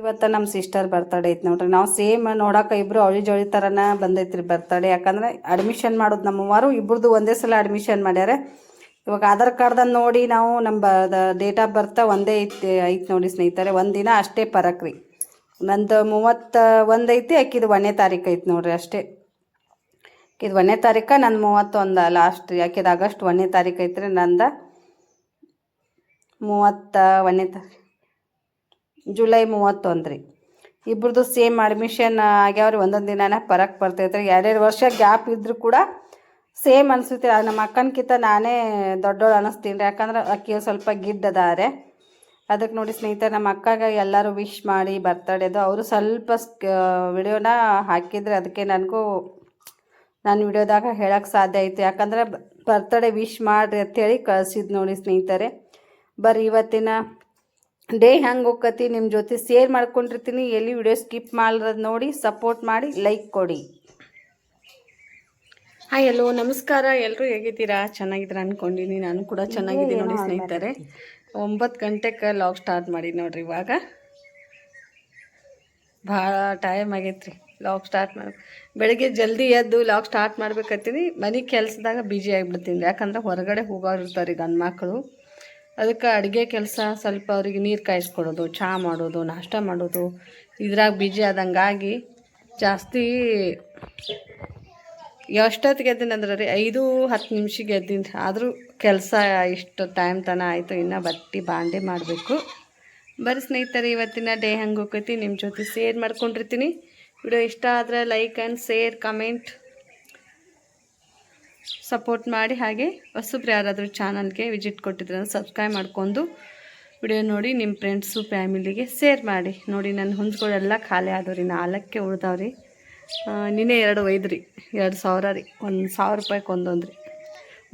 ಇವತ್ತು ನಮ್ಮ sister birthday ಐತೆ ನೋಡ್ರಿ. ನಾವು ಸೇಮ್ ನೋಡಕ್ಕೆ ಇಬ್ರು ಅವಳಿ ಜೋಳಿ ಥರನ ಬಂದೈತ್ರಿ ಬರ್ತಡೇ. ಯಾಕಂದ್ರೆ ಅಡ್ಮಿಷನ್ ಮಾಡೋದು ನಮ್ಮವರು ಇಬ್ರದ್ದು ಒಂದೇ ಸಲ ಅಡ್ಮಿಷನ್ ಮಾಡ್ಯಾರ. ಇವಾಗ ಆಧಾರ್ ಕಾರ್ಡ್ದನ್ನು ನೋಡಿ ನಾವು ನಮ್ಮ ಡೇಟ್ ಆಫ್ ಬರ್ತ್ ಒಂದೇ ಐತೆ ನೋಡಿ ಸ್ನೇಹಿತರೆ. ಒಂದಿನ ಅಷ್ಟೇ ಪರಕ್ ರೀ. ನಂದು 31 ಐತಿ, ಆಕಿದು 1ನೇ ತಾರೀಕು ಐತೆ ನೋಡ್ರಿ ಅಷ್ಟೇ. ಇದು 1ನೇ ತಾರೀಕು, ನಂದು 31 ಲಾಸ್ಟ್ ರೀ. ಆಕಿದು ಆಗಸ್ಟ್ 1ನೇ ತಾರೀಕು ಐತ್ರಿ, ನಂದು 1ನೇ ತಾರೀಕು ಜುಲೈ 31 ರೀ. ಇಬ್ರದ್ದು ಸೇಮ್ ಅಡ್ಮಿಷನ್ ಆಗ್ಯಾವ್ರಿ. ಒಂದೊಂದು ದಿನನ ಪರಕ್ ಬರ್ತೈತೆ ರೀ. 2 ವರ್ಷ ಗ್ಯಾಪ್ ಇದ್ದರೂ ಕೂಡ ಸೇಮ್ ಅನಿಸುತ್ತೆ. ನಮ್ಮ ಅಕ್ಕನಕ್ಕಿಂತ ನಾನೇ ದೊಡ್ಡೋಳು ಅನ್ನಿಸ್ತೀನಿ ರೀ. ಯಾಕಂದ್ರೆ ಅಕ್ಕಿ ಸ್ವಲ್ಪ ಗಿಡ್ಡದಾರೆ. ಅದಕ್ಕೆ ನೋಡಿ ಸ್ನೇಹಿತರೆ, ನಮ್ಮ ಅಕ್ಕಗೆ ಎಲ್ಲರೂ ವಿಶ್ ಮಾಡಿ ಬರ್ತಡೇದು ಅವರು ಸ್ವಲ್ಪ ವಿಡಿಯೋನ ಹಾಕಿದರೆ ಅದಕ್ಕೆ ನನಗೂ ನಾನು ವಿಡಿಯೋದಾಗ ಹೇಳೋಕ್ಕೆ ಸಾಧ್ಯ ಆಯಿತು. ಯಾಕಂದ್ರೆ ಬರ್ತಡೇ ವಿಶ್ ಮಾಡಿರಿ ಅಂಥೇಳಿ ಕಳಿಸಿದ್ದು ನೋಡಿ ಸ್ನೇಹಿತರೆ. ಬರ್ರಿ ಇವತ್ತಿನ ಡೇ ಹೆಂಗೆ ಹೋಗ್ಕತಿ ನಿಮ್ಮ ಜೊತೆ ಶೇರ್ ಮಾಡ್ಕೊಂಡಿರ್ತೀನಿ. ಎಲ್ಲಿ ವಿಡಿಯೋ ಸ್ಕಿಪ್ ಮಾಡಿರೋದು ನೋಡಿ ಸಪೋರ್ಟ್ ಮಾಡಿ ಲೈಕ್ ಕೊಡಿ. ಹಾಯ್ ಹಲೋ ನಮಸ್ಕಾರ, ಎಲ್ಲರೂ ಹೇಗಿದ್ದೀರಾ? ಚೆನ್ನಾಗಿದ್ದೀರಾ ಅಂದ್ಕೊಂಡಿನಿ. ನಾನು ಕೂಡ ಚೆನ್ನಾಗಿದ್ದೀನಿ ನೋಡಿ ಸ್ನೇಹಿತರೆ. 9 ಗಂಟೆಗೆ ಲಾಗ್ ಸ್ಟಾರ್ಟ್ ಮಾಡಿ ನೋಡ್ರಿ. ಇವಾಗ ಭಾಳ ಟೈಮ್ ಆಗೈತೆ ರೀ ಲಾಗ್ ಸ್ಟಾರ್ಟ್ ಮಾಡಿ. ಬೆಳಗ್ಗೆ ಜಲ್ದಿ ಎದ್ದು ಲಾಗ್ ಸ್ಟಾರ್ಟ್ ಮಾಡ್ಬೇಕತ್ತೀನಿ. ಮನೆ ಕೆಲಸದಾಗ ಬ್ಯುಸಿ ಆಗಿಬಿಡ್ತೀನಿ. ಯಾಕಂದ್ರೆ ಹೊರಗಡೆ ಹೋಗೋರು ಇರ್ತಾರೆ ಗಂಡು ಮಕ್ಕಳು. ಅದಕ್ಕೆ ಅಡುಗೆ ಕೆಲಸ ಸ್ವಲ್ಪ ಅವ್ರಿಗೆ ನೀರು ಕಾಯಿಸ್ಕೊಡೋದು, ಚಹಾ ಮಾಡೋದು, ನಾಷ್ಟ ಮಾಡೋದು ಇದ್ರಾಗ ಬ್ಯುಸಿ ಆದಂಗಾಗಿ ಜಾಸ್ತಿ ಎಷ್ಟೊತ್ತಿಗೆ ಎದ್ದೀನಿ ಅಂದ್ರೆ ರೀ 5-10 ನಿಮಿಷಕ್ಕೆ ಎದ್ದೀನಿ. ಆದರೂ ಕೆಲಸ ಇಷ್ಟು ಟೈಮ್ ತನಕ ಆಯಿತು. ಇನ್ನು ಬಟ್ಟೆ ಬಾಂಡೆ ಮಾಡಬೇಕು. ಬರೀ ಸ್ನೇಹಿತರೆ, ಇವತ್ತಿನ ಡೇ ಹೆಂಗೆ ಹೋಗ್ತೈತಿ ನಿಮ್ಮ ಜೊತೆ ಶೇರ್ ಮಾಡ್ಕೊಂಡಿರ್ತೀನಿ. ವಿಡಿಯೋ ಇಷ್ಟ ಆದರೆ like and share comment support ಮಾಡಿ. ಹಾಗೆ ಹೊಸಬ್ರು ಯಾರಾದರೂ ಚಾನಲ್ಗೆ ವಿಸಿಟ್ ಕೊಟ್ಟಿದ್ರೆ ಸಬ್ಸ್ಕ್ರೈಬ್ ಮಾಡ್ಕೊಂಡು ವಿಡಿಯೋ ನೋಡಿ ನಿಮ್ಮ ಫ್ರೆಂಡ್ಸು ಫ್ಯಾಮಿಲಿಗೆ ಶೇರ್ ಮಾಡಿ. ನೋಡಿ ನನ್ನ ಹುಂಜುಗಳೆಲ್ಲ ಖಾಲಿ ಆದವ್ರಿ, 4ಕ್ಕೆ ಉಳ್ದಾವ್ರಿ. ನಿನ್ನೆ 2 ಒಯ್ದು ರೀ, 2,000 ರೀ. 1,000 ರೂಪಾಯಿಗೆ ಒಂದೊಂದು ರೀ.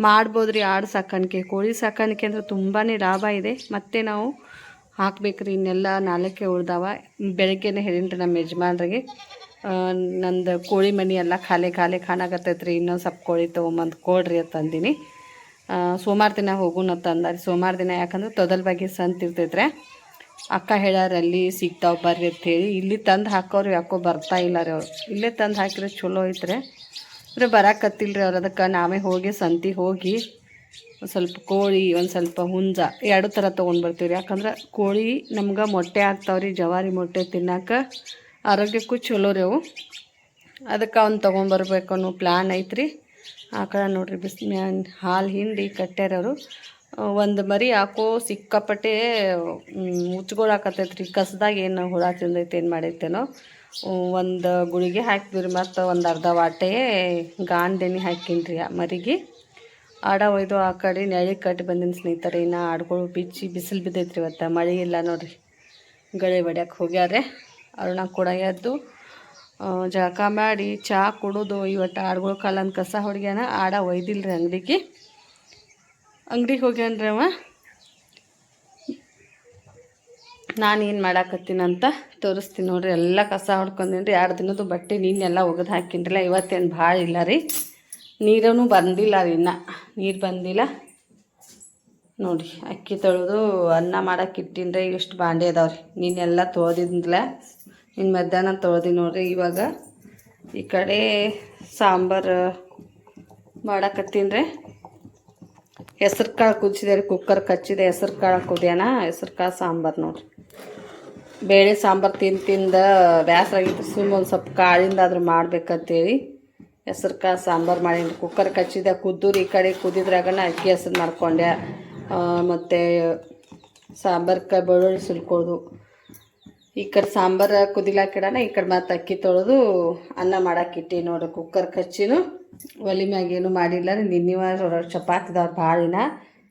ಮಾಡ್ಬೋದು ರೀ ಆಡು ಸಾಕಾಣಿಕೆ, ಕೋಳಿ ಸಾಕಾಣಿಕೆ ಅಂದರೆ ತುಂಬಾ ಲಾಭ ಇದೆ. ಮತ್ತು ನಾವು ಹಾಕ್ಬೇಕು ರೀ. ಇನ್ನೆಲ್ಲ 4ಕ್ಕೆ ಉಳ್ದಾವ. ಬೆಳಗ್ಗೆನೇ ಹೇಳಿನ್ರಿ ನಮ್ಮ ಯಜಮಾನ್ರಿಗೆ, ನಂದು ಕೋಳಿ ಮನೆ ಎಲ್ಲ ಖಾಲಿ ಕಾಣಾಕತ್ತೈತೆ ರೀ, ಇನ್ನೊಂದು ಸ್ವಲ್ಪ ಕೋಳಿ ತೊಗೊಂಬಂದು ಕೊಡ್ರಿ ಅಂತಂದಿನಿ. ಸೋಮವಾರ ದಿನ ಹೋಗೋಣ ಅಂತಂದಾರೆ. ಸೋಮವಾರ ದಿನ ಯಾಕಂದ್ರೆ ತೊದಲ್ ಬಗ್ಗೆ ಸಂತ ಇರ್ತೈತ್ರೆ. ಅಕ್ಕ ಹೇಳ್ಯಾರ ಅಲ್ಲಿ ಸಿಗ್ತಾವೆ ಬರ್ರಿ ಅಂಥೇಳಿ. ಇಲ್ಲಿ ತಂದು ಹಾಕೋರು ಯಾಕೋ ಬರ್ತಾ ಇಲ್ಲ ರೀ ಅವ್ರು. ಇಲ್ಲೇ ತಂದು ಹಾಕಿದ್ರೆ ಚಲೋ ಐತ್ರಿ. ಅಂದರೆ ಬರಾಕತ್ತಿಲ್ಲ ರೀ ಅವ್ರು. ಅದಕ್ಕೆ ನಾವೇ ಹೋಗಿ ಸಂತಿಗೆ ಹೋಗಿ ಒಂದು ಸ್ವಲ್ಪ ಕೋಳಿ, ಒಂದು ಸ್ವಲ್ಪ ಹುಂಜ 2 ಥರ ತೊಗೊಂಡು ಬರ್ತೀವಿ ರೀ. ಯಾಕಂದ್ರೆ ಕೋಳಿ ನಮ್ಗೆ ಮೊಟ್ಟೆ ಹಾಕ್ತಾವ್ರಿ, ಜವಾರಿ ಮೊಟ್ಟೆ ತಿನ್ನೋಕೆ ಆರೋಗ್ಯಕ್ಕೂ ಚಲೋ ರೀ ಅವು. ಅದಕ್ಕೆ ಅವ್ನು ತೊಗೊಂಬರ್ಬೇಕು ಅನ್ನೋ ಪ್ಲ್ಯಾನ್ ಐತ್ರಿ. ಆ ಕಡೆ ನೋಡಿರಿ ಹಾಲು ಹಿಂಡಿ ಕಟ್ಟ್ಯಾರವರು. ಒಂದು ಮರಿ ಹಾಕೋ ಸಿಕ್ಕಾಪಟ್ಟೆ ಮುಚ್ಕೊಳಕತ್ತೈತ್ರಿ. ಕಸದಾಗ ಏನು ಹುಳ ತಿಂದೈತೆ ಏನು ಮಾಡೈತೇನೋ. ಒಂದು ಗುಳಿಗೆ ಹಾಕಿದ್ರಿ, ಮತ್ತು ಒಂದು ಅರ್ಧ ವಾಟೆ ಗಾಂಡೆಣ್ಣೆ ಹಾಕಿನ್ರಿ ಆ ಮರಿಗೆ. ಆಡ ಒಯ್ದು ಆ ಕಡೆ ನೆಳಿಗೆ ಕಟ್ಟಿ ಬಂದಿನಿ ಸ್ನೇಹಿತರೆ. ಇನ್ನು ಆಡ್ಗಳು ಬಿಸಿಲು ಬಿದ್ದೈತ್ರಿ. ಇವತ್ತು ಮಳೆ ಇಲ್ಲ ನೋಡಿರಿ. ಗಳೆ ಬಡಿಯಕ್ಕೆ ಹೋಗ್ಯಾರೆ. ಅರುಣ ಕೂಡ ಎದ್ದು ಜಳಕ ಮಾಡಿ ಚಹಾ ಕುಡೋದು. ಇವತ್ತು ಆಡ್ಗಳ ಕಾಲಂದು ಕಸ ಹೊಡ್ಗ್ಯಾನ. ಆಡ ಒಯ್ದಿಲ್ರಿ ಅಂಗಡಿಗೆ ಹೋಗ್ಯಾನ್ರಿ ಅವ. ನಾನು ಏನು ಮಾಡಾಕತ್ತೀನಂತ ತೋರಿಸ್ತೀನಿ ನೋಡಿರಿ. ಎಲ್ಲ ಕಸ ಹೊಡ್ಕೊಂಡೀನಿ. 2 ದಿನದ್ದು ಬಟ್ಟೆ ನೀನೆಲ್ಲ ಒಗೆದು ಹಾಕಿನ್ರಿಲ್ಲ. ಇವತ್ತೇನು ಭಾಳ ಇಲ್ಲ ರೀ. ನೀರೂ ಬಂದಿಲ್ಲ ರೀ, ಇನ್ನೂ ನೀರು ಬಂದಿಲ್ಲ ನೋಡಿ. ಅಕ್ಕಿ ತೊಳೆದು ಅನ್ನ ಮಾಡಕ್ಕೆ ಇಟ್ಟಿನ್ರಿ. ಇಷ್ಟು ಬಾಂಡೆ ಅದಾವ್ರಿ. ನೀನೆಲ್ಲ ತೊಳೆದಿದ್ಲ, ಇನ್ನು ಮಧ್ಯಾಹ್ನ ತೊಳೆದಿ ನೋಡಿರಿ. ಇವಾಗ ಈ ಕಡೆ ಸಾಂಬಾರು ಮಾಡಾಕತ್ತೀನಿ ರೀ. ಹೆಸ್ರು ಕಾಳು ಕುದಿಸಿದೆ ರೀ, ಕುಕ್ಕರ್ ಕಚ್ಚಿದೆ. ಹೆಸ್ರು ಕಾಳು ಕುದಿಯೋಣ. ಹೆಸ್ರು ಕಾಳು ಸಾಂಬಾರು ನೋಡಿರಿ. ಬೇಳೆ ಸಾಂಬಾರು ತಿಂದು ಬೇಸರ ಆಗಿತ್ತು. ಸುಮ್ಮನೆ ಒಂದು ಸ್ವಲ್ಪ ಕಾಳಿಂದಾದ್ರೂ ಮಾಡ್ಬೇಕಂತೇಳಿ ಹೆಸ್ರು ಕಾಳು ಸಾಂಬಾರು ಮಾಡೀನಿ. ಕುಕ್ಕರ್ ಕಚ್ಚಿದೆ, ಕುದ್ದೂರಿ. ಈ ಕಡೆ ಕುದಿದ್ರಾಗನ ಅಕ್ಕಿ ಹೆಸ್ರು ಮಾಡ್ಕೊಂಡೆ. ಮತ್ತು ಸಾಂಬಾರ್ಗೆ ಬೆಳ್ಳುಳ್ಳಿ ಸುಲ್ಕೋದು. ಈ ಕಡೆ ಸಾಂಬಾರು ಕುದಿಲಾಕಿಡೋಣ, ಈ ಕಡೆ ಮತ್ತು ಅಕ್ಕಿ ತೊಳೆದು ಅನ್ನ ಮಾಡಾಕಿಟ್ಟಿ ನೋಡಿರಿ. ಕುಕ್ಕರ್ ಕಚ್ಚಿನು ಒಲೆ ಮ್ಯಾಗೇನು ಮಾಡಿಲ್ಲ ರೀ. ನಿನ್ನೆ ಚಪಾತಿದವ್ರು ಭಾಳಿನ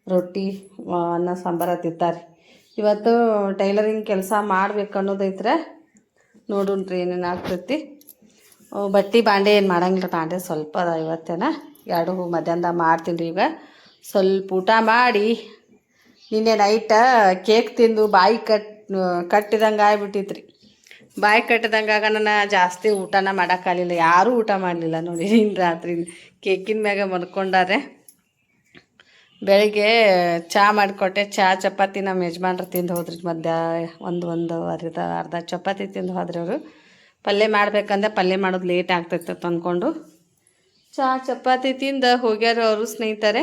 ರೊಟ್ಟಿ ಅನ್ನ ಸಾಂಬಾರು ತಿಂತಾರೆ. ಇವತ್ತು ಟೈಲರಿಂಗ್ ಕೆಲಸ ಮಾಡ್ಬೇಕು ಅನ್ನೋದೈತ್ರೆ. ನೋಡೋಣ್ರಿ ಏನೇನು ಆಗ್ತೈತಿ. ಬಟ್ಟೆ ಬಾಂಡೆ ಏನು ಮಾಡಂಗಿಲ್ಲ. ಬಾಂಡೆ ಸ್ವಲ್ಪ ಅದ ಇವತ್ತೇನ. 2 ಮಧ್ಯಾಹ್ನದಾಗ ಮಾಡ್ತೀನಿ ರೀ. ಈಗ ಸ್ವಲ್ಪ ಊಟ ಮಾಡಿ, ನಿನ್ನೆ ನೈಟ ಕೇಕ್ ತಿಂದು ಬಾಯಿ ಕಟ್ಟಿದಂಗೆ ಆಗ್ಬಿಟ್ಟಿತ್ತು ರೀ. ಬಾಯಿ ಕಟ್ಟಿದಂಗೆ ಆಗ ನಾನು ಜಾಸ್ತಿ ಊಟನ ಮಾಡೋಕ್ಕಾಗಲಿಲ್ಲ. ಯಾರೂ ಊಟ ಮಾಡಲಿಲ್ಲ ನೋಡಿ. ಇನ್ನು ರಾತ್ರಿ ಕೇಕಿನ ಮ್ಯಾಗ ಮಲ್ಕೊಂಡಾರೆ. ಬೆಳಿಗ್ಗೆ ಚಹಾ ಮಾಡಿಕೊಟ್ಟೆ. ಚಪಾತಿ ನಮ್ಮ ಯಜಮಾನ್ರು ತಿಂದು ಹೋದ್ರಿ. ಒಂದು ಅರ್ಧ ಚಪಾತಿ ತಿಂದು ಹೋದ್ರಿ ಅವರು. ಪಲ್ಯ ಮಾಡ್ಬೇಕಂದ್ರೆ ಪಲ್ಯ ಮಾಡೋದು ಲೇಟ್ ಆಗ್ತೈತೆ ತಂದ್ಕೊಂಡು ಚಪಾತಿ ತಿಂದು ಹೋಗ್ಯಾರ ಅವರು ಸ್ನೇಹಿತರೆ.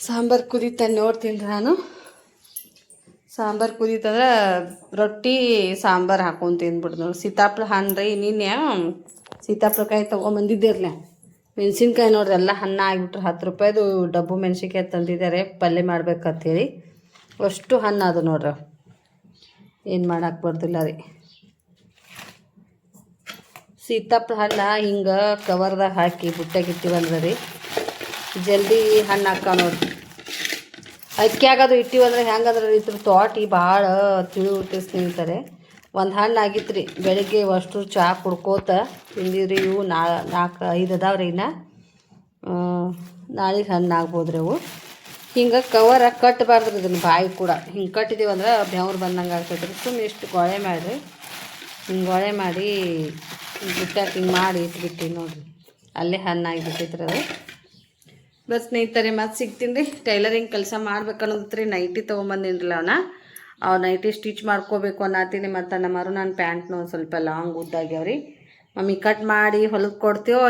ಸಾಂಬಾರು ಕುದೀತ ನೋಡ್ತೀನಿ ನಾನು. ಸಾಂಬಾರು ಕುದೀತಂದ್ರೆ ರೊಟ್ಟಿ ಸಾಂಬಾರು ಹಾಕೊಂಡು ತಿಂದ್ಬಿಡ್ದು ನೋಡಿ. ಸೀತಾಫಲ ಹಣ್ಣು ರೀ, ನಿನ್ನೆ ಸೀತಾಫಲಕಾಯಿ ತೊಗೊಂಬಂದಿದ್ದಿರಲ್ಲ. ಮೆಣಸಿನ್ಕಾಯಿ ನೋಡ್ರಿ ಎಲ್ಲ ಹಣ್ಣು ಆಗಿಬಿಟ್ರೆ 10 ರೂಪಾಯಿದು ಡಬ್ಬು ಮೆಣಸಿನ್ಕಾಯಿ ತಂದಿದ್ದಾರೆ ಪಲ್ಯ ಮಾಡ್ಬೇಕಂತೇಳಿ. ಅಷ್ಟು ಹಣ್ಣು ಅದು ನೋಡ್ರಿ, ಏನು ಮಾಡಕ್ಕೆ ಬರ್ದಿಲ್ಲ ರೀ. ಸೀತಾಫಲ ಹಣ್ಣು ಹಿಂಗೆ ಕವರ್ದಾಗ ಹಾಕಿ ಬುಟ್ಟಾಗಿಟ್ಟಿವಂದ್ರೆ ರೀ ಜಲ್ದಿ ಹಣ್ಣು ಹಾಕ ನೋಡ್ರಿ. ಅಕ್ಕಿಯಾಗದು ಇಟ್ಟಿವಂದ್ರೆ ಹೆಂಗಂದ್ರೆ ಇದ್ರ ತೋಟಿ ಭಾಳ ತಿಳಿಯುತ್ತೆ ಸ್ನೇಹಿತರೆ. ಒಂದು ಹಣ್ಣು ಆಗಿತ್ತು ರೀ, ಬೆಳಿಗ್ಗೆ ಅಷ್ಟು ಚಹಾ ಕುಡ್ಕೋತ ತಿಂದಿವ್ರಿ. ಇವು 4-5 ಅದಾವ್ರಿ. ಇನ್ನು ನಾಳೆಗೆ ಹಣ್ಣು ಆಗ್ಬೋದು ರೀ ಅವು. ಹಿಂಗೆ ಕವರ ಕಟ್ಟಬಾರ್ದು ರೀ ಇದನ್ನು. ಬಾಯಿ ಕೂಡ ಹಿಂಗೆ ಕಟ್ಟಿದ್ದೀವಿ ಅಂದ್ರೆ ಬೆವ್ರು ಬಂದಂಗೆ ಆಗ್ತೈತೆ ರೀ. ಸುಮ್ಮನೆ ಇಷ್ಟು ಗೊಳೆ ಮಾಡಿರಿ, ಹಿಂಗೆ ಗೊಳೆ ಮಾಡಿ ಬಿಟ್ಟಾಕ ಹಿಂಗೆ ಮಾಡಿ ಇಟ್ಬಿಟ್ಟು ನೋಡಿರಿ, ಅಲ್ಲೇ ಹಣ್ಣಾಗಿಬಿಟ್ಟೈತೆ ರೀ ಅದು. ಬಸ್ ಸ್ನೇಹಿತರೆ ಮತ್ತೆ ಸಿಗ್ತೀನಿ ರೀ. ಟೈಲರಿಂಗ್ ಕೆಲಸ ಮಾಡ್ಬೇಕನ್ನೋದು ರೀ. ನೈಟಿ ತೊಗೊಂಬಂದಿನ್ರಲ್ಲ ಅವು ನೈಟಿ ಸ್ಟಿಚ್ ಮಾಡ್ಕೋಬೇಕು ಅನ್ನತ್ತೀನಿ. ಮತ್ತು ನಮ್ಮರು ನಾನು ಪ್ಯಾಂಟ್ನು ಸ್ವಲ್ಪ ಲಾಂಗ್ ಉದ್ದಾಗ್ಯಾವ್ರಿ. ಮಮ್ಮಿ ಕಟ್ ಮಾಡಿ ಹೊಲಿದು ಕೊಡ್ತೀವೋ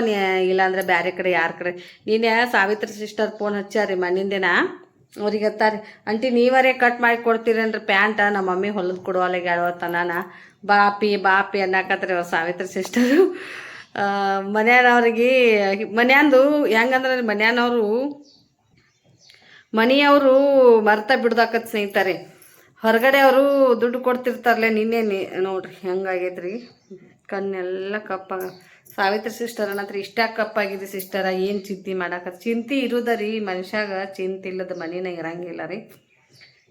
ಇಲ್ಲಾಂದ್ರೆ ಬೇರೆ ಕಡೆ ಯಾರ ಕಡೆ. ನೀನೇ ಸಾವಿತ್ರಿ ಸಿಸ್ಟರ್ ಫೋನ್ ಹಚ್ಚಾರಿ ಮಣ್ಣಿಂದೇನ. ಅವ್ರಿಗೆ ಹತ್ತಾರೆ, ಆಂಟಿ ನೀವರೇ ಕಟ್ ಮಾಡಿ ಕೊಡ್ತೀರೇನ್ರಿ ಪ್ಯಾಂಟ, ನಮ್ಮ ಮಮ್ಮಿ ಹೊಲಿದು ಕೊಡುವಲ್ಲ ಹೇಳುವತ್ತನಾನ. ಬಾಪಿ ಅನ್ನಕತ್ರಿ ಅವ್ರು ಸಾವಿತ್ರಿ ಸಿಸ್ಟರು. ಮನ್ಯಾಂದು ಹೆಂಗಂದ್ರೆ ಮನೆಯವರು ಮರ್ತ ಬಿಡ್ದಾಕತ್ ಸ್ನೇಹಿತರೆ. ಹೊರಗಡೆ ಅವರು ದುಡ್ಡು ಕೊಡ್ತಿರ್ತಾರಲ್ಲ. ನಿನ್ನೆ ನೋಡ್ರಿ ಹೆಂಗಾಗೈತ್ರಿ, ಕಣ್ಣೆಲ್ಲ ಕಪ್ಪಾಗ. ಸಾವಿತ್ರಿ ಸಿಸ್ಟರ್ ಅನ್ನತ್ರಿ ಇಷ್ಟ ಕಪ್ಪಾಗಿದೆ ಸಿಸ್ಟರ, ಏನು ಚಿಂತೆ ಮಾಡಾಕತ್. ಚಿಂತೆ ಇರೋದ ರೀ ಮನುಷ್ಯಾಗ, ಚಿಂತೆ ಇಲ್ಲದ ಮನೇನ ಇರಂಗಿಲ್ಲ ರೀ.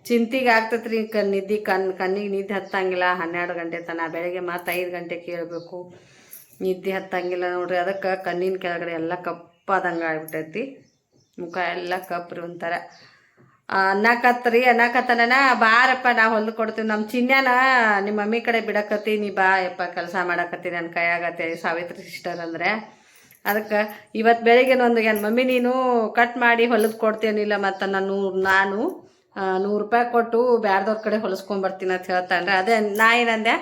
ಚಿಂತೆಗೆ ಆಗ್ತೈತೆ ರೀ. ಕಣ್ಣಿಗೆ ನಿದ್ದೆ ಹತ್ತಂಗಿಲ್ಲ 12 ಗಂಟೆ ತನ. ಬೆಳಗ್ಗೆ ಮತ್ತು 5 ಗಂಟೆಗೆ ಕೇಳಬೇಕು, ನಿದ್ದೆ ಹತ್ತಂಗಿಲ್ಲ ನೋಡ್ರಿ. ಅದಕ್ಕೆ ಕಣ್ಣಿನ ಕೆಳಗಡೆ ಎಲ್ಲ ಕಪ್ಪಾದಂಗೆ ಆಗ್ಬಿಟ್ಟೈತಿ. ಮುಖ ಎಲ್ಲ ಕಪ್ಪ್ರಿ ಒಂಥರ. ಅನ್ನಕತ್ತನ ಬಾರಪ್ಪ ನಾ ಹೊಲ್ದು ಕೊಡ್ತೀವಿ. ನಮ್ಮ ಚಿನ್ಯಾನ ನಿಮ್ಮ ಮಮ್ಮಿ ಕಡೆ ಬಿಡಕತ್ತಿ, ನೀ ಬಾ ಯಪ್ಪ ಕೆಲಸ ಮಾಡಕತ್ತಿ ನನ್ನ ಕೈಯಾಗತ್ತೆ ಸಾವಿತ್ರಿ ಸಿಸ್ಟರ್ ಅಂದರೆ. ಅದಕ್ಕೆ ಇವತ್ತು ಬೆಳಿಗ್ಗೆ ಮಮ್ಮಿ ನೀನು ಕಟ್ ಮಾಡಿ ಹೊಲಿದು ಕೊಡ್ತೇನಿಲ್ಲ, ಮತ್ತು ನಾನು 100 ರೂಪಾಯಿ ಕೊಟ್ಟು ಬ್ಯಾರ್ದವ್ರ ಕಡೆ ಹೊಲಿಸ್ಕೊಂಬರ್ತೀನಿ ಅಂತ ಹೇಳ್ತಾನ್ರಿ. ಅದೇ ನಾ ಏನಂದೆ,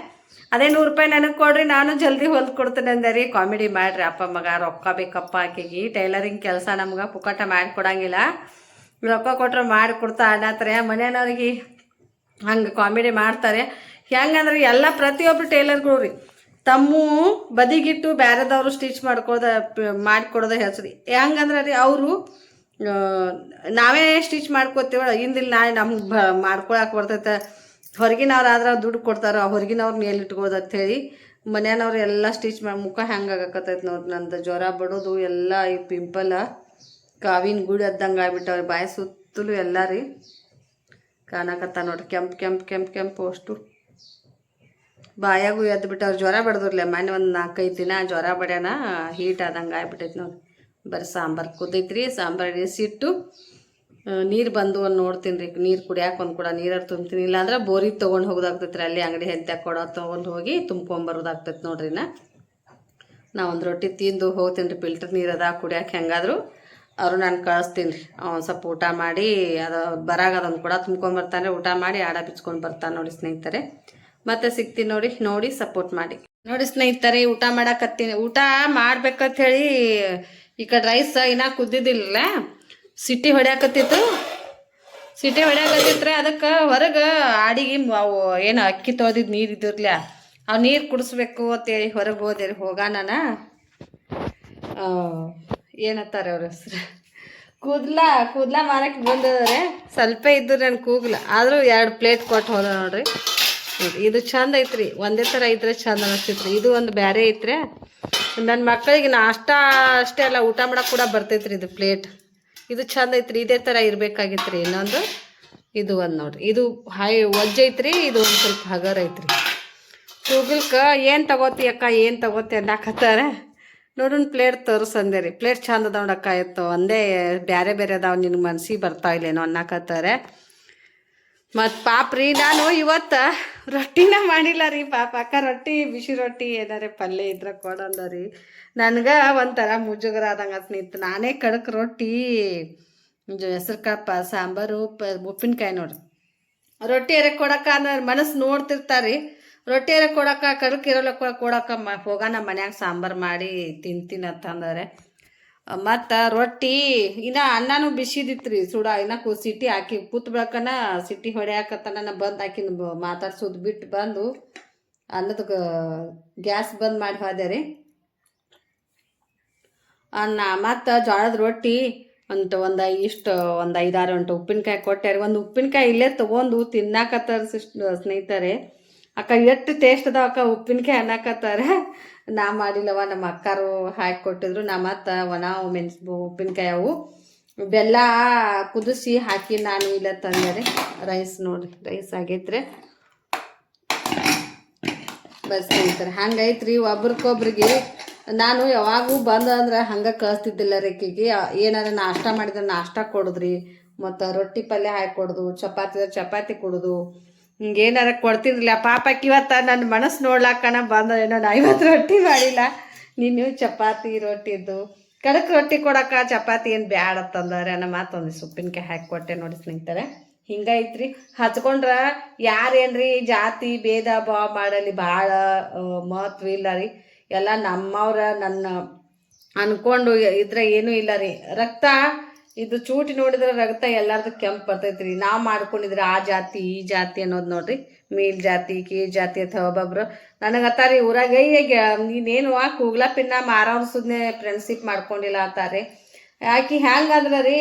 ಅದೇ 100 ರೂಪಾಯಿ ನನಗೆ ಕೊಡ್ರಿ, ನಾನು ಜಲ್ದಿ ಹೊಲ್ದು ಕೊಡ್ತೇನೆ ಅಂದೆ ರೀ. ಕಾಮಿಡಿ ಮಾಡಿರಿ ಅಪ್ಪ ಮಗ. ರೊಕ್ಕ ಬೇಕಪ್ಪ ಆಕೆಗೆ. ಟೈಲರಿಂಗ್ ಕೆಲಸ ನಮ್ಗೆ ಪುಕ್ಕಟ ಮಾಡಿಕೊಡಂಗಿಲ್ಲ, ರೊಕ್ಕ ಕೊಟ್ಟರೆ ಮಾಡಿಕೊಡ್ತಾ ಅನ್ನತ್ತಾರೆ ಮನೆಯವ್ರಿಗೆ. ಹಂಗೆ ಕಾಮಿಡಿ ಮಾಡ್ತಾರೆ. ಹೆಂಗಂದ್ರೆ ಎಲ್ಲ ಪ್ರತಿಯೊಬ್ಬರು ಟೈಲರ್ಗಳು ರೀ ತಮ್ಮ ಬದಿಗಿಟ್ಟು ಬೇರೆದವರು ಸ್ಟಿಚ್ ಮಾಡಿಕೊಡೋದ ಹೆಸರಿ. ಹೆಂಗಂದ್ರೆ ರೀ ಅವರು ನಾವೇ ಸ್ಟಿಚ್ ಮಾಡ್ಕೋತೀವಲ್ಲ, ಹಿಂದಿಲ್ಲ ನಾಳೆ ನಮ್ಗೆ ಮಾಡ್ಕೊಳಕ್ಕೆ ಬರ್ತೈತೆ. ಹೊರಗಿನವ್ರು ಆದ್ರೆ ದುಡ್ಡು ಕೊಡ್ತಾರೆ, ಹೊರಗಿನವ್ರ ಮೇಲೆ ಇಟ್ಕೋದು ಅಂಥೇಳಿ ಮನೆಯವ್ರು ಎಲ್ಲ ಸ್ಟಿಚ್ ಮಾಡಿ. ಮುಖ ಹೆಂಗೆ ಆಗಕತ್ತೈತೆ ನೋಡ್ರಿ ನಂದು. ಜ್ವರ ಬಡೋದು ಎಲ್ಲ ಈ ಪಿಂಪಲ್ ಕಾವಿನ ಗುಡಿ ಅದ್ದಂಗೆ ಆಗ್ಬಿಟ್ಟವ್ರಿ. ಬಾಯಿ ಸುತ್ತಲೂ ಎಲ್ಲ ರೀ ಕಾಣಕತ್ತ ನೋಡ್ರಿ. ಕೆಂಪು ಅಷ್ಟು ಬಾಯಾಗೂ ಎದ್ದು ಬಿಟ್ಟವ್ರು. ಜ್ವರ ಬಡ್ದಿರ್ಲಿ ಮೊನ್ನೆ ಒಂದು 4-5 ದಿನ ಜ್ವರ ಬಡ್ಯಾನ, ಹೀಟ್ ಆದಂಗೆ ಆಗ್ಬಿಟ್ಟೈತೆ ನೋಡ್ರಿ. ಬರೀ ಸಾಂಬಾರು ಕುದೈತ್ರಿ. ಸಾಂಬಾರು ಇಟ್ಟು ನೀರು ಬಂದು ಒಂದು ನೋಡ್ತೀನಿ ರೀ. ನೀರು ಕುಡಿಯಾಕೆ ಒಂದು ಕೂಡ ನೀರು ತುಂಬ್ತೀನಿ. ಇಲ್ಲಾಂದ್ರೆ ಬೋರಿಗೆ ತೊಗೊಂಡು ಹೋಗೋದಾಗ್ತೈತೆ ರೀ. ಅಲ್ಲಿ ಅಂಗಡಿ ಹೆಂತ ಕೊಡೋ ತೊಗೊಂಡು ಹೋಗಿ ತುಂಬ್ಕೊಂಬರೋದಾಗ್ತೈತೆ ನೋಡ್ರಿ. ನಾ ಒಂದು ರೊಟ್ಟಿ ತಿಂದು ಹೋಗ್ತೀನಿ ರೀ. ಫಿಲ್ಟರ್ ನೀರು ಅದ ಕುಡಿಯೋಕೆ ಹೆಂಗಾದ್ರು ಅವರು ನಾನು ಕಳಿಸ್ತೀನಿ ರೀ. ಒಂದು ಸ್ವಲ್ಪ ಊಟ ಮಾಡಿ ಅದು ಅದೊಂದು ಕೂಡ ತುಂಬ್ಕೊಂಬರ್ತಾನೆ. ಊಟ ಮಾಡಿ ಆಡ ಬಿಚ್ಕೊಂಡು ಬರ್ತಾನೆ ನೋಡಿ ಸ್ನೇಹಿತರೆ. ಮತ್ತೆ ಸಿಗ್ತೀನಿ ನೋಡಿ ಸಪೋರ್ಟ್ ಮಾಡಿ ನೋಡಿ ಸ್ನೇಹಿತರೆ. ಊಟ ಮಾಡಕತ್ತೀನಿ. ಊಟ ಮಾಡ್ಬೇಕಂತ ಹೇಳಿ ಈ ಕಡೆ ರೈಸ್ ಇನ್ನೂ ಕುದ್ದಿದ್ದಿಲ್ಲ, ಸಿಟಿ ಹೊಡ್ಯಾಕತ್ತಿತ್ತು. ಅದಕ್ಕೆ ಹೊರಗೆ ಆಡಿಗೆ ಅವು ಏನು ಅಕ್ಕಿ ತೊಳೆದಿದ್ದು ನೀರು ಇದ್ದಿರ್ಲ, ಅವು ನೀರು ಕುಡಿಸ್ಬೇಕು ಅಂತೇಳಿ ಹೊರಗೆ ಹೋದೆ. ಹೋಗೋಣ ಏನತ್ತಾರೆ ಅವ್ರ ಹೆಸ್ರು, ಕೂದಲ ಮಾರಕ್ಕೆ ಬಂದಿದ್ದಾರೆ. ಸ್ವಲ್ಪ ಇದ್ದು ನನ್ನ ಕೂಗ್ಲ ಆದರೂ 2 ಪ್ಲೇಟ್ ಕೊಟ್ಟು ಹೋದ ನೋಡ್ರಿ. ಇದು ಚಂದ ಐತ್ರಿ. ಒಂದೇ ಥರ ಇದ್ರೆ ಚಂದ ಅನಿಸ್ತೈತ್ರಿ. ಇದು ಒಂದು ಬೇರೆ ಐತ್ರಿ. ನನ್ನ ಮಕ್ಕಳಿಗೆ ನಾಷ್ಟ ಅಷ್ಟೇ ಅಲ್ಲ, ಊಟ ಮಾಡೋಕೆ ಕೂಡ ಬರ್ತೈತ್ರಿ ಇದು ಪ್ಲೇಟ್. ಇದು ಚಂದ ಐತ್ರಿ. ಇದೇ ಥರ ಇರಬೇಕಾಗಿತ್ತು ರೀ. ಇನ್ನೊಂದು ಇದು ಒಂದು ನೋಡ್ರಿ, ಇದು ಒಜ್ಜೆ ಐತ್ರಿ. ಇದು ಒಂದು ಸ್ವಲ್ಪ ಹಗರ್ ಐತ್ರಿ. ಕೂಗಲ್ಕ ಏನು ತಗೋತಿ ಅಕ್ಕ, ಏನು ತಗೋತಿ ಅನ್ನಕತ್ತಾರೆ. ನೋಡೋಣ ಪ್ಲೇಟ್ ತೋರಿಸಂದೆ ರೀ. ಪ್ಲೇಟ್ ಚಂದ ಅದಾವ ನೋಡಕ್ಕ. ಇತ್ತು ಒಂದೇ ಬೇರೆ ಅದಾವ, ನಿನ್ನ ಮನ್ಸಿಗೆ ಬರ್ತಾಯಿಲ್ಲೇನೋ ಅನ್ನಕತ್ತಾರೆ. ಮತ್ತು ಪಾಪ್ರಿ ನಾನು ಇವತ್ತು ರೊಟ್ಟಿನ ಮಾಡಿಲ್ಲ ರೀ. ಅಕ್ಕ ರೊಟ್ಟಿ, ಬಿಸಿ ರೊಟ್ಟಿ ಏನಾರೇ ಪಲ್ಯ ಇದ್ರೆ ಕೊಡಂದ ರೀ. ನನಗೆ ಒಂಥರ ಮುಜುಗರ ಆದಂಗೆ ಸ್ನೇಹಿತ. ನಾನೇ ಕಡಕ್ ರೊಟ್ಟಿ ಹೆಸ್ರು ಕಾಳು ಸಾಂಬಾರು ಉಪ್ಪಿನಕಾಯಿ ನೋಡ್ರಿ. ರೊಟ್ಟಿ ಎರಕ್ಕೆ ಕೊಡಕ್ಕೆ ಮನಸ್ಸು ನೋಡ್ತಿರ್ತಾರೆ. ರೊಟ್ಟಿ ಎರಕ್ಕೆ ಕೊಡಕ್ಕೆ ಕಡಕ್ಕೆ ಇರೋಲಕ್ಕ ಕೊಡಕ್ಕೆ ಹೋಗೋಣ ಮನ್ಯಾಗ ಸಾಂಬಾರು ಮಾಡಿ ತಿಂತೀನಿ ಅಂತಂದರೆ. ಮತ್ತು ರೊಟ್ಟಿ ಇನ್ನು ಅನ್ನನೂ ಬಿಸಿದಿತ್ತು ರೀ ಸುಡ. ಇನ್ನು ಸಿಟಿ ಹಾಕಿ ಕೂತ್ ಬೆಳಕನ ಸಿಟಿ ಹೊಡ್ಯಾಕತ್ತಾನ ಬಂದು ಹಾಕಿನ ಮಾತಾಡ್ಸೋದು ಬಿಟ್ಟು ಬಂದು ಅನ್ನದ ಗ್ಯಾಸ್ ಬಂದ್ ಮಾಡಿ ಹೋದೆ ರೀ. ಅನ್ನ ಮತ್ತು ಜೋಳದ ರೊಟ್ಟಿ ಒಂದು 5-6 ಗಂಟೆ ಉಪ್ಪಿನಕಾಯಿ ಕೊಟ್ಟಾರೆ. ಒಂದು ಉಪ್ಪಿನಕಾಯಿ ಇಲ್ಲೇ ತೊಗೊಂಡು ತಿನ್ನಾಕತ್ತಾರ ಸ್ನೇಹಿತರೆ. ಅಕ್ಕ ಎಷ್ಟು ಟೇಸ್ಟ್ ಅದಾವ ಅಕ್ಕ ಉಪ್ಪಿನಕಾಯಿ ಅನ್ನಕತ್ತಾರೆ. ನಾ ಮಾಡಿಲ್ಲವ, ನಮ್ಮ ಅಕ್ಕಾರು ಹಾಕಿ ಕೊಟ್ಟಿದ್ರು. ನಾ ಮತ್ತು ಒಣ ಉಪ್ಪಿನಕಾಯಿ ಅವು ಬೆಲ್ಲ ಕುದಿಸಿ ಹಾಕಿ ನಾನು ಇಲ್ಲ ತಂದೆ. ರೈಸ್ ನೋಡಿರಿ, ರೈಸ್ ಆಗೈತ್ರಿ. ಬಸ್ ಸ್ನೇಹಿತರೆ ಹಂಗೈತ್ರಿ. ಒಬ್ರಿಗೊಬ್ರಿಗೆ ನಾನು ಯಾವಾಗೂ ಬಂದಂದ್ರೆ ಹಂಗೆ ಕಳಿಸ್ತಿದ್ದಿಲ್ಲ ರೇಖೆಗೆ. ಏನಾರ ನಾಷ್ಟ ಮಾಡಿದ್ರೆ ನಾಷ್ಟ ಕೊಡೋದ್ರಿ, ಮತ್ತು ರೊಟ್ಟಿ ಪಲ್ಯ ಹಾಕಿ ಕೊಡೋದು, ಚಪಾತಿ ಕೊಡೋದು, ಹಿಂಗೆ ಏನಾರ ಕೊಡ್ತಿದ್ರಲ್ಲ. ಪಾಪಕ್ಕೆ ಇವತ್ತು ನನ್ನ ಮನಸ್ಸು ನೋಡ್ಲಾಕಣ ಬಂದ. ಏನೋ ನಾ 50 ರೊಟ್ಟಿ ಮಾಡಿಲ್ಲ, ನೀನು ಚಪಾತಿ ರೊಟ್ಟಿದ್ದು ಕಡಕ್ ರೊಟ್ಟಿ ಕೊಡಕ್ಕ ಚಪಾತಿ ಏನು ಬ್ಯಾಡ ಅಂತಂದರೆ ನಮ್ಮ ಮಾತೊಂದು ಉಪ್ಪಿನಕಾಯಿ ಹಾಕಿ ಕೊಟ್ಟೆ ನೋಡಿ ಸ್ನೇಹಿತರೆ. ಹಿಂಗೈತ್ರಿ. ಹಚ್ಕೊಂಡ್ರೆ ಯಾರೇನ್ರಿ ಜಾತಿ ಭೇದ ಭಾವ ಮಾಡಲಿ ಭಾಳ ಮಹತ್ವ ಇಲ್ಲ ರೀ. ಎಲ್ಲ ನಮ್ಮವ್ರ ನನ್ನ ಅನ್ಕೊಂಡು ಇದ್ರೆ ಏನೂ ಇಲ್ಲ ರೀ. ರಕ್ತ ಇದು ಚೂಟಿ ನೋಡಿದ್ರೆ ರಕ್ತ ಎಲ್ಲರದು ಕೆಂಪು ಬರ್ತೈತ್ರಿ. ನಾವು ಮಾಡ್ಕೊಂಡಿದ್ರೆ ಆ ಜಾತಿ ಈ ಜಾತಿ ಅನ್ನೋದು ನೋಡ್ರಿ, ಮೇಲ್ ಜಾತಿ ಕೀಳ್ ಜಾತಿ ಅಂತ ಒಬ್ಬೊಬ್ರು ನನಗತ್ತಾರಿ ಊರಾಗ ನೀನೇನು ಕೂಗ್ಲಾ ಪಿನ್ನ ಮಾರವ್ರ ಸುದ್ನೆ ಫ್ರೆಂಡ್ಶಿಪ್ ಮಾಡ್ಕೊಂಡಿಲ್ಲ ಅಂತಾರೆ. ಆಕಿ ಹೆಂಗಂದ್ರೆ ರೀ,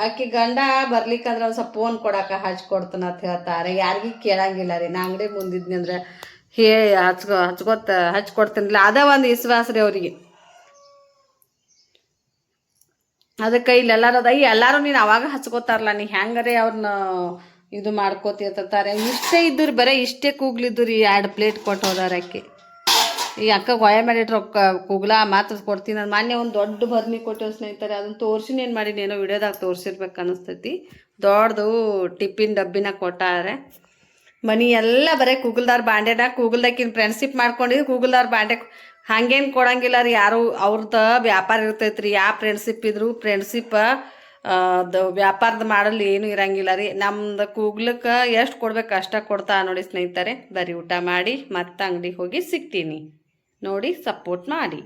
ಆಕಿ ಗಂಡ ಬರ್ಲಿಕ್ಕಂದ್ರೆ ಒಂದು ಸ್ವಲ್ಪ ಫೋನ್ ಕೊಡಕ್ಕೆ ಹಚ್ಕೊಡ್ತಾನ ಅಂತ ಹೇಳ್ತಾರೆ. ಯಾರಿಗೂ ಕೇಳಂಗಿಲ್ಲ ರೀ. ನಾ ಅಂಗಡಿ ಮುಂದಿದ್ನಿ ಅಂದ್ರೆ ಹಚ್ಕೊಡ್ತೀನಿಲ್ಲ. ಅದ ಒಂದು ವಿಶ್ವಾಸ ರೀ ಅವರಿಗೆ. ಅದಕ್ಕೆ ಇಲ್ಲಿ ಎಲ್ಲರೂ ನೀನು ಅವಾಗ ಹಚ್ಕೋತಾರಲ್ಲ, ನೀ ಹೆಂಗಾರೆ ಅವ್ರನ್ನ ಇದು ಮಾಡ್ಕೋತಿರ್ತಾರೆ. ಇಷ್ಟೇ ಇದ್ದು ಬರೀ ಇಷ್ಟೇ ಕೂಗ್ಲಿದ್ದು ರೀ. 2 ಪ್ಲೇಟ್ ಕೊಟ್ಟು ಹೋದಾರ ಆಕಿ. ಈ ಅಕ್ಕ ಗೋಯ ಮಾಡಿಟ್ರು ಕೂಗ್ಲಾ ಮಾತ್ರ ಕೊಡ್ತೀನಿ. ನಾನು ಮೊನ್ನೆ ಒಂದು ದೊಡ್ಡ ಬದ್ನಿ ಕೊಟ್ಟೆವು ಸ್ನೇಹಿತರೆ. ಅದನ್ನು ತೋರಿಸಿನ ಏನು ಮಾಡೀನಿ, ಏನೋ ವಿಡಿಯೋದಾಗ ತೋರಿಸಿರ್ಬೇಕು ಅನ್ನಿಸ್ತೈತಿ. ದೊಡ್ಡದು ಟಿಫಿನ್ ಡಬ್ಬಿನ ಕೊಟ್ಟಾರೆ. ಮನಿ ಎಲ್ಲ ಬರೀ ಕೂಗಲ್ದಾರ ಬಾಂಡೆನ ಕೂಗಲ್ದಾಕಿನ ಫ್ರೆಂಡ್ಶಿಪ್ ಮಾಡ್ಕೊಂಡಿದ್ದು ಕೂಗಲ್ದಾರ ಬಾಂಡೆ. ಹಂಗೇನು ಕೊಡಂಗಿಲ್ಲ ರೀ ಯಾರು. ಅವ್ರದ್ದು ವ್ಯಾಪಾರ ಇರ್ತೈತ್ರಿ. ಯಾವ ಫ್ರೆಂಡ್ಶಿಪ್ ಇದ್ರು ಫ್ರೆಂಡ್ಶಿಪ್ ವ್ಯಾಪಾರದ ಮಾಡಲು ಏನೂ ಇರಂಗಿಲ್ಲ ರೀ. ನಮ್ದು ಕೂಗ್ಲಕ್ಕೆ ಎಷ್ಟು ಕೊಡ್ಬೇಕು ಅಷ್ಟ ಕೊಡ್ತಾ ನೋಡಿ ಸ್ನೇಹಿತರೆ. ಬರೀ ಊಟ ಮಾಡಿ ಮತ್ತೆ ಅಂಗಡಿಗೆ ಹೋಗಿ ಸಿಗ್ತೀನಿ ನೋಡಿ. ಸಪೋರ್ಟ್ ಮಾಡಿ.